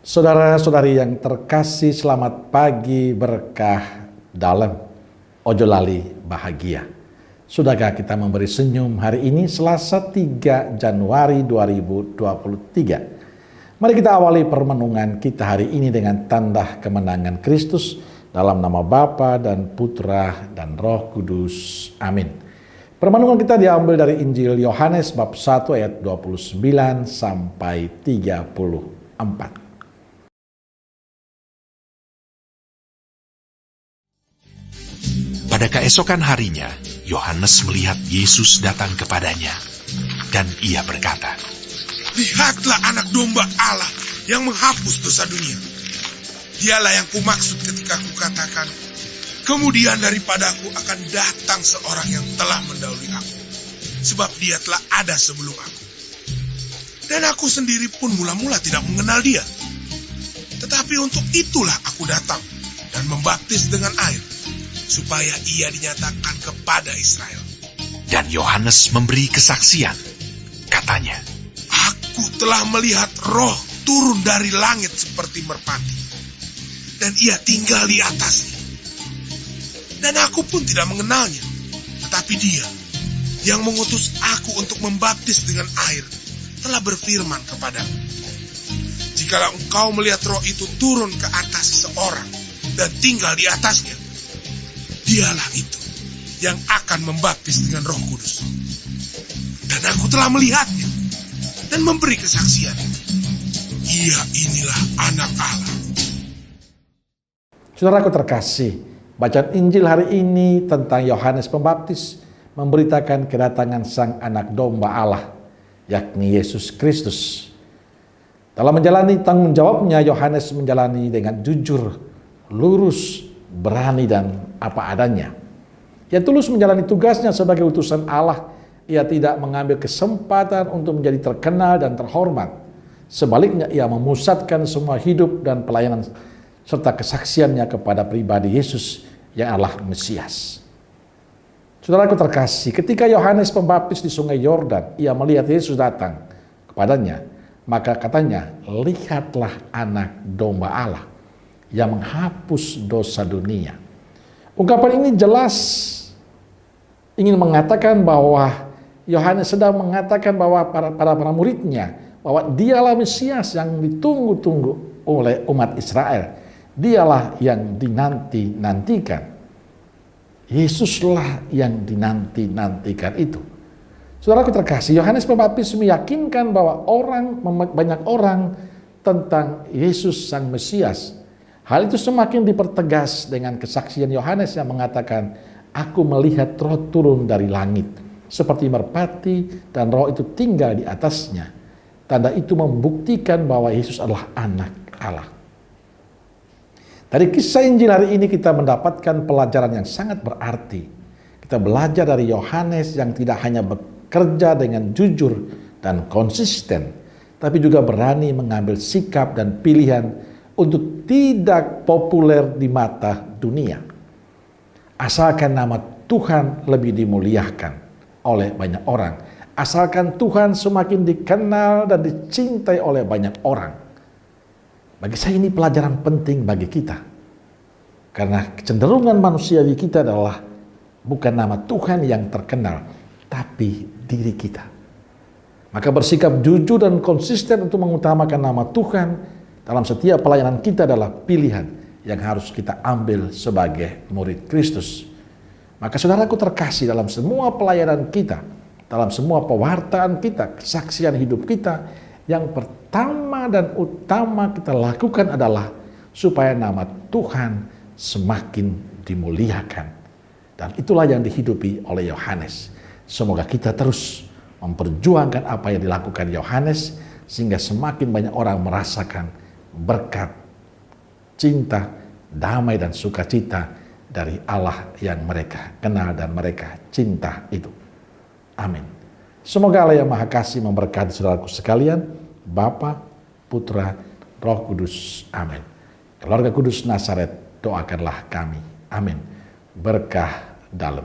Saudara-saudari yang terkasih, selamat pagi berkah dalam ojo lali bahagia. Sudahkah kita memberi senyum hari ini Selasa 3 Januari 2023? Mari kita awali permenungan kita hari ini dengan tanda kemenangan Kristus dalam nama Bapa dan Putra dan Roh Kudus. Amin. Permenungan kita diambil dari Injil Yohanes bab 1 ayat 29 sampai 34. Pada keesokan harinya, Yohanes melihat Yesus datang kepadanya, dan ia berkata, "Lihatlah anak domba Allah yang menghapus dosa dunia. Dialah yang kumaksud ketika kukatakan, kemudian daripadaku akan datang seorang yang telah mendahului aku, sebab dia telah ada sebelum aku. Dan aku sendiri pun mula-mula tidak mengenal dia. Tetapi untuk itulah aku datang dan membaptis dengan air, supaya ia dinyatakan kepada Israel." Dan Yohanes memberi kesaksian. Katanya, "Aku telah melihat Roh turun dari langit seperti merpati, dan ia tinggal di atasnya. Dan aku pun tidak mengenalnya, tetapi dia yang mengutus aku untuk membaptis dengan air telah berfirman kepadaku, jikalau engkau melihat Roh itu turun ke atas seseorang dan tinggal di atasnya, dialah itu yang akan membaptis dengan Roh Kudus. Dan aku telah melihatnya dan memberi kesaksian. Ia inilah anak Allah." Saudaraku terkasih, bacaan Injil hari ini tentang Yohanes Pembaptis memberitakan kedatangan Sang Anak Domba Allah, yakni Yesus Kristus. Dalam menjalani tanggung jawabnya, Yohanes menjalani dengan jujur, lurus, berani dan apa adanya. Ia tulus menjalani tugasnya sebagai utusan Allah. Ia tidak mengambil kesempatan untuk menjadi terkenal dan terhormat. Sebaliknya, ia memusatkan semua hidup dan pelayanan serta kesaksiannya kepada pribadi Yesus yang adalah Mesias. Saudaraku terkasih, ketika Yohanes Pembaptis di Sungai Yordan, ia melihat Yesus datang kepadanya, maka katanya, "Lihatlah anak domba Allah yang menghapus dosa dunia." Ungkapan ini jelas ingin mengatakan bahwa Yohanes sedang mengatakan bahwa para muridnya bahwa dialah Mesias yang ditunggu-tunggu oleh umat Israel. Dialah yang dinanti-nantikan. Yesuslah yang dinanti-nantikan itu. Saudaraku terkasih, Yohanes Pembaptis meyakinkan bahwa banyak orang tentang Yesus Sang Mesias. Hal itu semakin dipertegas dengan kesaksian Yohanes yang mengatakan, "Aku melihat Roh turun dari langit seperti merpati dan Roh itu tinggal di atasnya." Tanda itu membuktikan bahwa Yesus adalah anak Allah. Dari kisah Injil hari ini kita mendapatkan pelajaran yang sangat berarti. Kita belajar dari Yohanes yang tidak hanya bekerja dengan jujur dan konsisten, tapi juga berani mengambil sikap dan pilihan untuk tidak populer di mata dunia. Asalkan nama Tuhan lebih dimuliakan oleh banyak orang. Asalkan Tuhan semakin dikenal dan dicintai oleh banyak orang. Bagi saya ini pelajaran penting bagi kita. Karena kecenderungan manusia di kita adalah bukan nama Tuhan yang terkenal, tapi diri kita. Maka bersikap jujur dan konsisten untuk mengutamakan nama Tuhan dalam setiap pelayanan kita adalah pilihan yang harus kita ambil sebagai murid Kristus. Maka saudaraku terkasih, dalam semua pelayanan kita, dalam semua pewartaan kita, kesaksian hidup kita, yang pertama dan utama kita lakukan adalah supaya nama Tuhan semakin dimuliakan. Dan itulah yang dihidupi oleh Yohanes. Semoga kita terus memperjuangkan apa yang dilakukan Yohanes, sehingga semakin banyak orang merasakan berkat, cinta, damai dan sukacita dari Allah yang mereka kenal dan mereka cinta itu. Amin. Semoga Allah yang Maha Kasih memberkati saudaraku sekalian, Bapa, Putra, Roh Kudus. Amin. Keluarga Kudus Nazaret, doakanlah kami. Amin. Berkah dalam.